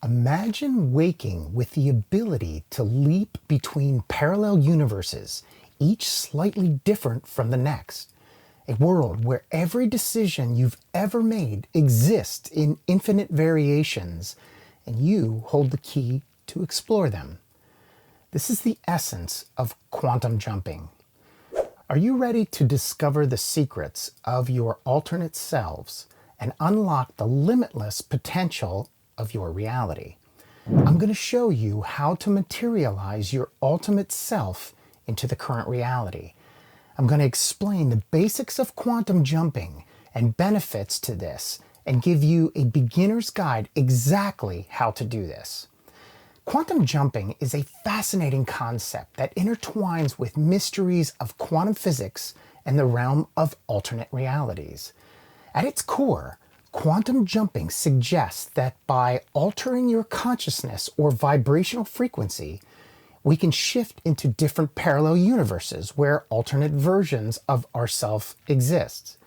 Imagine waking with the ability to leap between parallel universes, each slightly different from the next. A world where every decision you've ever made exists in infinite variations, and you hold the key to explore them. This is the essence of quantum jumping. Are you ready to discover the secrets of your alternate selves and unlock the limitless potential of your reality? I'm going to show you how to materialize your ultimate self into the current reality. I'm going to explain the basics of quantum jumping and benefits to this and give you a beginner's guide exactly how to do this. Quantum jumping is a fascinating concept that intertwines with mysteries of quantum physics and the realm of alternate realities. At its core, quantum jumping suggests that by altering your consciousness or vibrational frequency, we can shift into different parallel universes where alternate versions of ourself exist.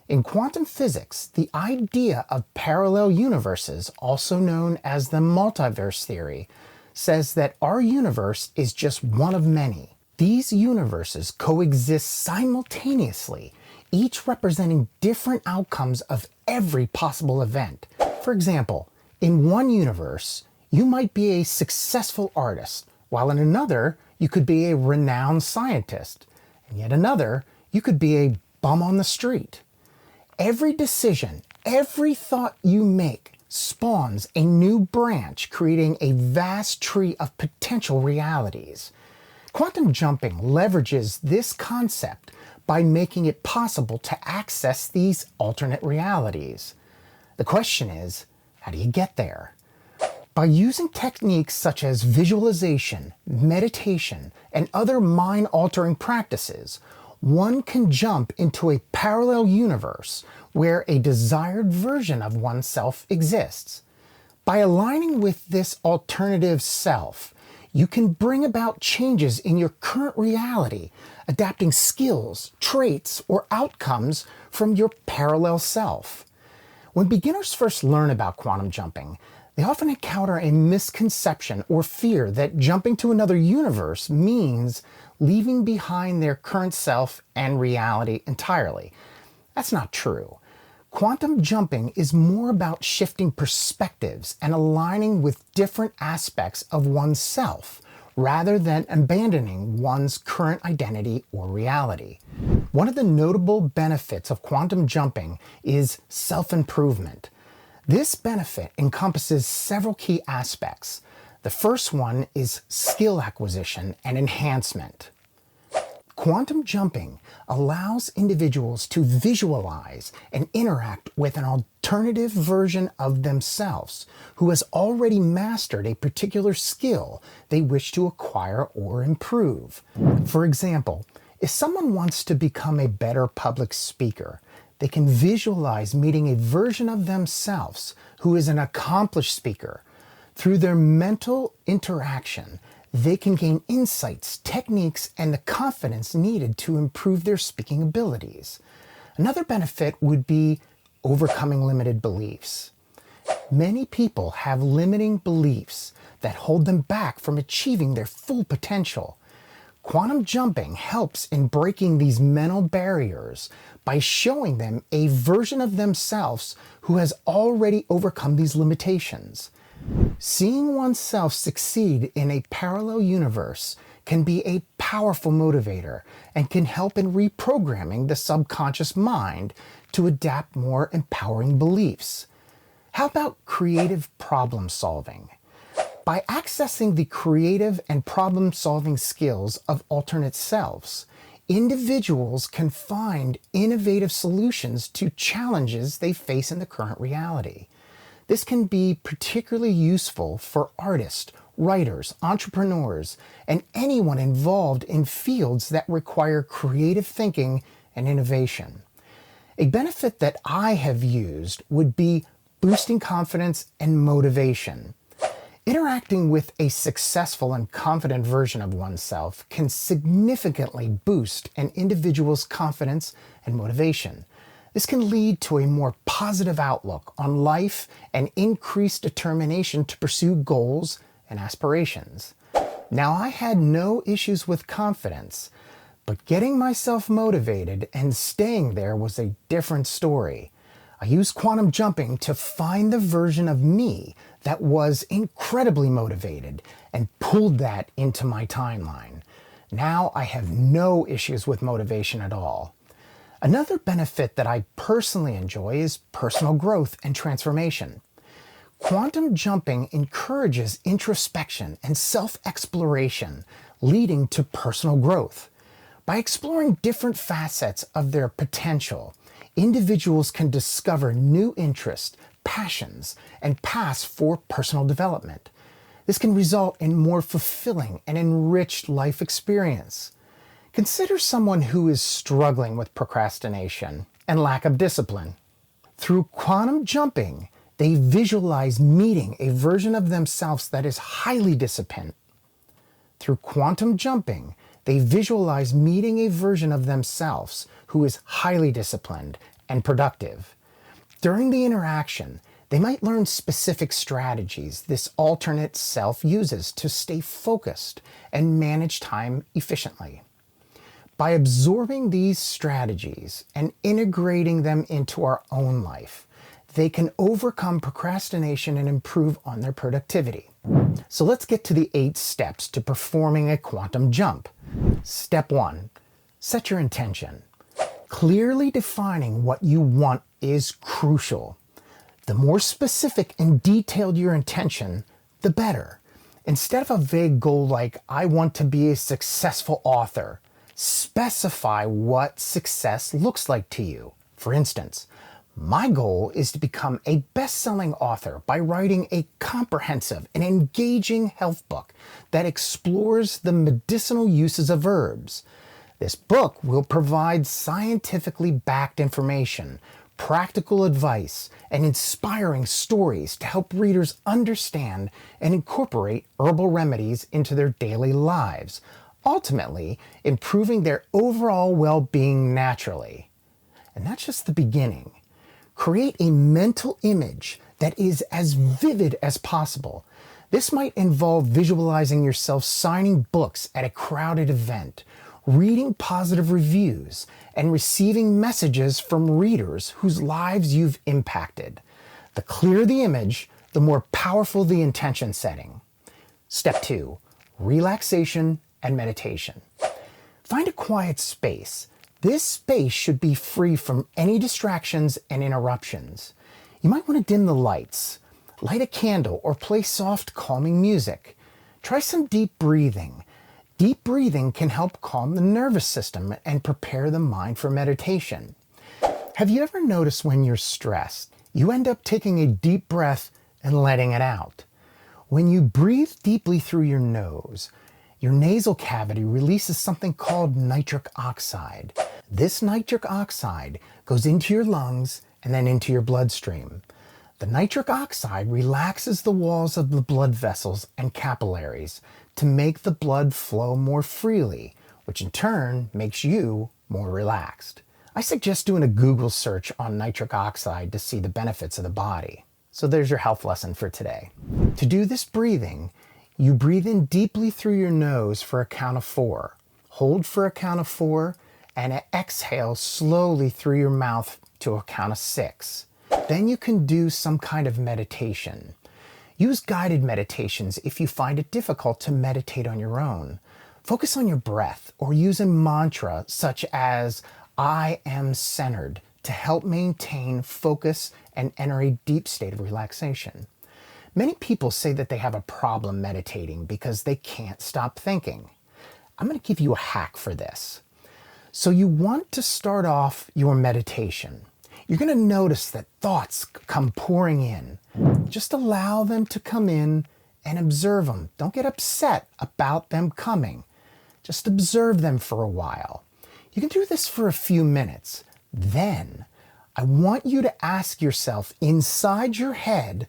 In quantum physics, the idea of parallel universes, also known as the multiverse theory, says that our universe is just one of many. These universes coexist simultaneously, each representing different outcomes of every possible event. For example, in one universe, you might be a successful artist, while in another, you could be a renowned scientist, and yet another, you could be a bum on the street. Every decision, every thought you make spawns a new branch, creating a vast tree of potential realities. Quantum jumping leverages this concept by making it possible to access these alternate realities. The question is, how do you get there? By using techniques such as visualization, meditation, and other mind-altering practices, one can jump into a parallel universe where a desired version of oneself exists. By aligning with this alternative self, you can bring about changes in your current reality, adapting skills, traits, or outcomes from your parallel self. When beginners first learn about quantum jumping, they often encounter a misconception or fear that jumping to another universe means leaving behind their current self and reality entirely. That's not true. Quantum jumping is more about shifting perspectives and aligning with different aspects of oneself, rather than abandoning one's current identity or reality. One of the notable benefits of quantum jumping is self-improvement. This benefit encompasses several key aspects. The first one is skill acquisition and enhancement. Quantum jumping allows individuals to visualize and interact with an alternative version of themselves who has already mastered a particular skill they wish to acquire or improve. For example, if someone wants to become a better public speaker, they can visualize meeting a version of themselves who is an accomplished speaker. Through their mental interaction, they can gain insights, techniques, and the confidence needed to improve their speaking abilities. Another benefit would be overcoming limited beliefs. Many people have limiting beliefs that hold them back from achieving their full potential. Quantum jumping helps in breaking these mental barriers by showing them a version of themselves who has already overcome these limitations. Seeing oneself succeed in a parallel universe can be a powerful motivator and can help in reprogramming the subconscious mind to adapt more empowering beliefs. How about creative problem solving? By accessing the creative and problem-solving skills of alternate selves, individuals can find innovative solutions to challenges they face in the current reality. This can be particularly useful for artists, writers, entrepreneurs, and anyone involved in fields that require creative thinking and innovation. A benefit that I have used would be boosting confidence and motivation. Interacting with a successful and confident version of oneself can significantly boost an individual's confidence and motivation. This can lead to a more positive outlook on life and increased determination to pursue goals and aspirations. Now, I had no issues with confidence, but getting myself motivated and staying there was a different story. I used quantum jumping to find the version of me that was incredibly motivated and pulled that into my timeline. Now I have no issues with motivation at all. Another benefit that I personally enjoy is personal growth and transformation. Quantum jumping encourages introspection and self-exploration, leading to personal growth. By exploring different facets of their potential, individuals can discover new interests, passions, and paths for personal development. This can result in more fulfilling and enriched life experience. Consider someone who is struggling with procrastination and lack of discipline. Through quantum jumping, they visualize meeting a version of themselves that is highly disciplined. Through quantum jumping, they visualize meeting a version of themselves who is highly disciplined and productive. During the interaction, they might learn specific strategies this alternate self uses to stay focused and manage time efficiently. By absorbing these strategies and integrating them into our own life, they can overcome procrastination and improve on their productivity. So let's get to the 8 steps to performing a quantum jump. Step 1, set your intention. Clearly defining what you want is crucial. The more specific and detailed your intention, the better. Instead of a vague goal like, I want to be a successful author, specify what success looks like to you. For instance, my goal is to become a best-selling author by writing a comprehensive and engaging health book that explores the medicinal uses of herbs. This book will provide scientifically backed information, practical advice, and inspiring stories to help readers understand and incorporate herbal remedies into their daily lives, ultimately improving their overall well-being naturally. And that's just the beginning. Create a mental image that is as vivid as possible. This might involve visualizing yourself signing books at a crowded event, reading positive reviews, and receiving messages from readers whose lives you've impacted. The clearer the image, the more powerful the intention setting. Step 2, relaxation and meditation. Find a quiet space. This space should be free from any distractions and interruptions. You might want to dim the lights, light a candle, or play soft, calming music. Try some deep breathing. Deep breathing can help calm the nervous system and prepare the mind for meditation. Have you ever noticed when you're stressed, you end up taking a deep breath and letting it out? When you breathe deeply through your nose, your nasal cavity releases something called nitric oxide. This nitric oxide goes into your lungs and then into your bloodstream. The nitric oxide relaxes the walls of the blood vessels and capillaries to make the blood flow more freely, which in turn makes you more relaxed. I suggest doing a Google search on nitric oxide to see the benefits of the body. So there's your health lesson for today. To do this breathing, you breathe in deeply through your nose for a count of 4. Hold for a count of 4, and exhale slowly through your mouth to a count of 6. Then you can do some kind of meditation. Use guided meditations if you find it difficult to meditate on your own. Focus on your breath or use a mantra such as, I am centered, to help maintain focus and enter a deep state of relaxation. Many people say that they have a problem meditating because they can't stop thinking. I'm going to give you a hack for this. So you want to start off your meditation. You're going to notice that thoughts come pouring in. Just allow them to come in and observe them. Don't get upset about them coming. Just observe them for a while. You can do this for a few minutes. Then I want you to ask yourself inside your head,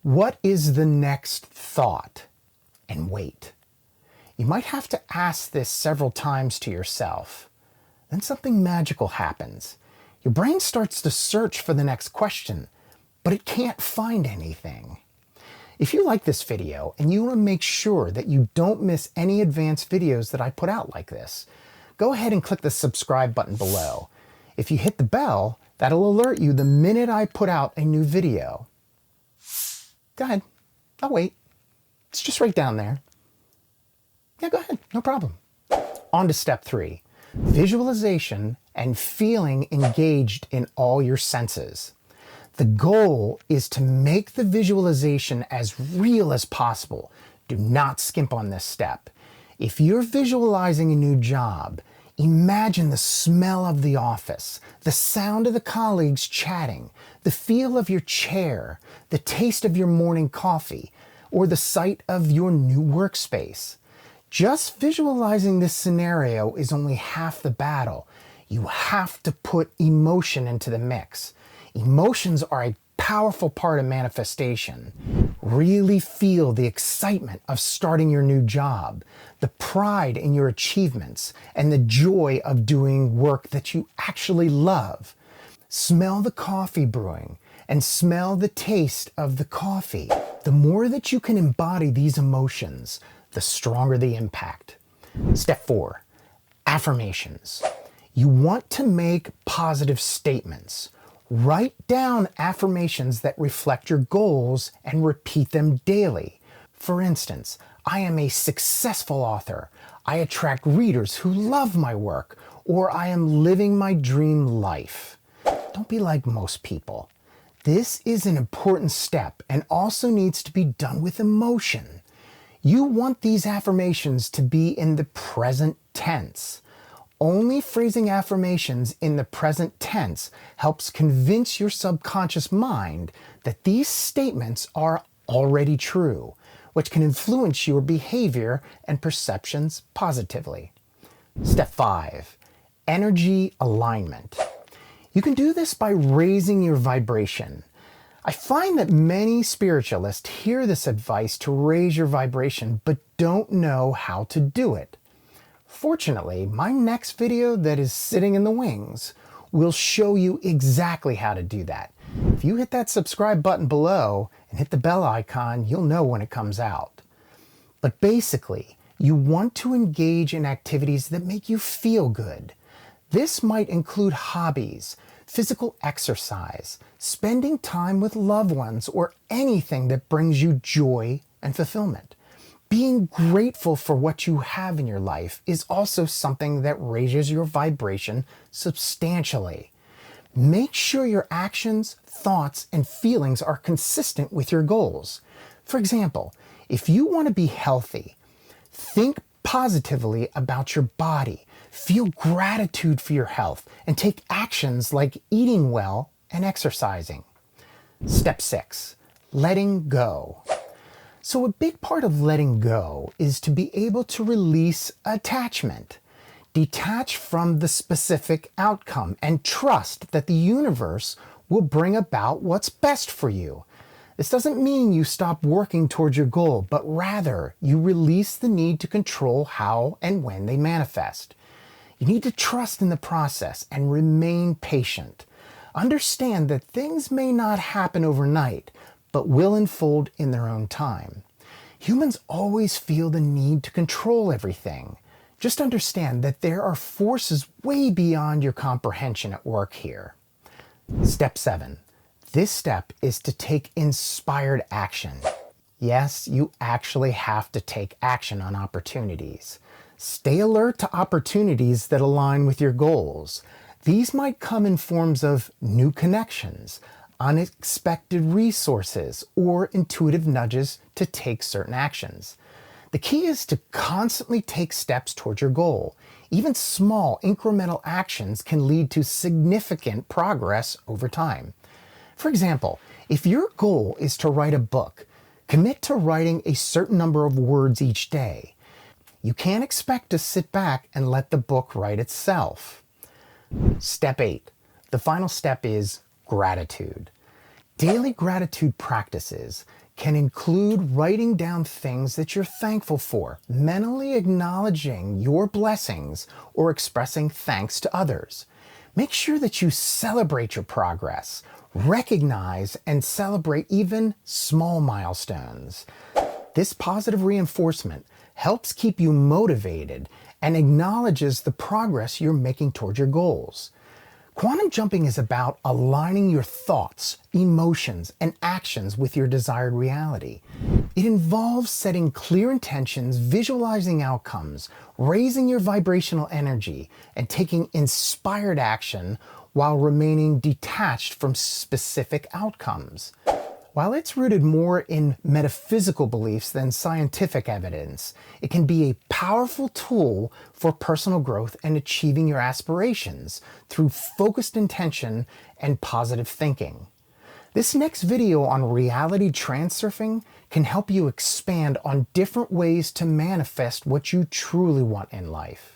what is the next thought? And wait. You might have to ask this several times to yourself. Then something magical happens. Your brain starts to search for the next question, but it can't find anything. If you like this video and you want to make sure that you don't miss any advanced videos that I put out like this, go ahead and click the subscribe button below. If you hit the bell, that'll alert you the minute I put out a new video. Go ahead. I'll wait. It's just right down there. Yeah, go ahead. No problem. On to step 3. Visualization and feeling engaged in all your senses. The goal is to make the visualization as real as possible. Do not skimp on this step. If you're visualizing a new job, imagine the smell of the office, the sound of the colleagues chatting, the feel of your chair, the taste of your morning coffee, or the sight of your new workspace. Just visualizing this scenario is only half the battle. You have to put emotion into the mix. Emotions are a powerful part of manifestation. Really feel the excitement of starting your new job, the pride in your achievements, and the joy of doing work that you actually love. Smell the coffee brewing and smell the taste of the coffee. The more that you can embody these emotions, the stronger the impact. Step 4, affirmations. You want to make positive statements. Write down affirmations that reflect your goals and repeat them daily. For instance, I am a successful author. I attract readers who love my work, or I am living my dream life. Don't be like most people. This is an important step and also needs to be done with emotion. You want these affirmations to be in the present tense. Only phrasing affirmations in the present tense helps convince your subconscious mind that these statements are already true, which can influence your behavior and perceptions positively. Step 5, energy alignment. You can do this by raising your vibration. I find that many spiritualists hear this advice to raise your vibration but don't know how to do it. Fortunately, my next video that is sitting in the wings will show you exactly how to do that. If you hit that subscribe button below and hit the bell icon, you'll know when it comes out. But basically, you want to engage in activities that make you feel good. This might include hobbies, physical exercise, spending time with loved ones, or anything that brings you joy and fulfillment. Being grateful for what you have in your life is also something that raises your vibration substantially. Make sure your actions, thoughts, and feelings are consistent with your goals. For example, if you want to be healthy, think positively about your body, feel gratitude for your health, and take actions like eating well and exercising. Step 6, letting go. So a big part of letting go is to be able to release attachment. Detach from the specific outcome and trust that the universe will bring about what's best for you. This doesn't mean you stop working towards your goal, but rather you release the need to control how and when they manifest. You need to trust in the process and remain patient. Understand that things may not happen overnight, but will unfold in their own time. Humans always feel the need to control everything. Just understand that there are forces way beyond your comprehension at work here. Step 7. This step is to take inspired action. Yes, you actually have to take action on opportunities. Stay alert to opportunities that align with your goals. These might come in forms of new connections, unexpected resources, or intuitive nudges to take certain actions. The key is to constantly take steps towards your goal. Even small incremental actions can lead to significant progress over time. For example, if your goal is to write a book, commit to writing a certain number of words each day. You can't expect to sit back and let the book write itself. Step 8. The final step is gratitude. Daily gratitude practices can include writing down things that you're thankful for, mentally acknowledging your blessings, or expressing thanks to others. Make sure that you celebrate your progress, recognize and celebrate even small milestones. This positive reinforcement helps keep you motivated and acknowledges the progress you're making toward your goals. Quantum jumping is about aligning your thoughts, emotions, and actions with your desired reality. It involves setting clear intentions, visualizing outcomes, raising your vibrational energy, and taking inspired action while remaining detached from specific outcomes. While it's rooted more in metaphysical beliefs than scientific evidence, it can be a powerful tool for personal growth and achieving your aspirations through focused intention and positive thinking. This next video on reality transurfing can help you expand on different ways to manifest what you truly want in life.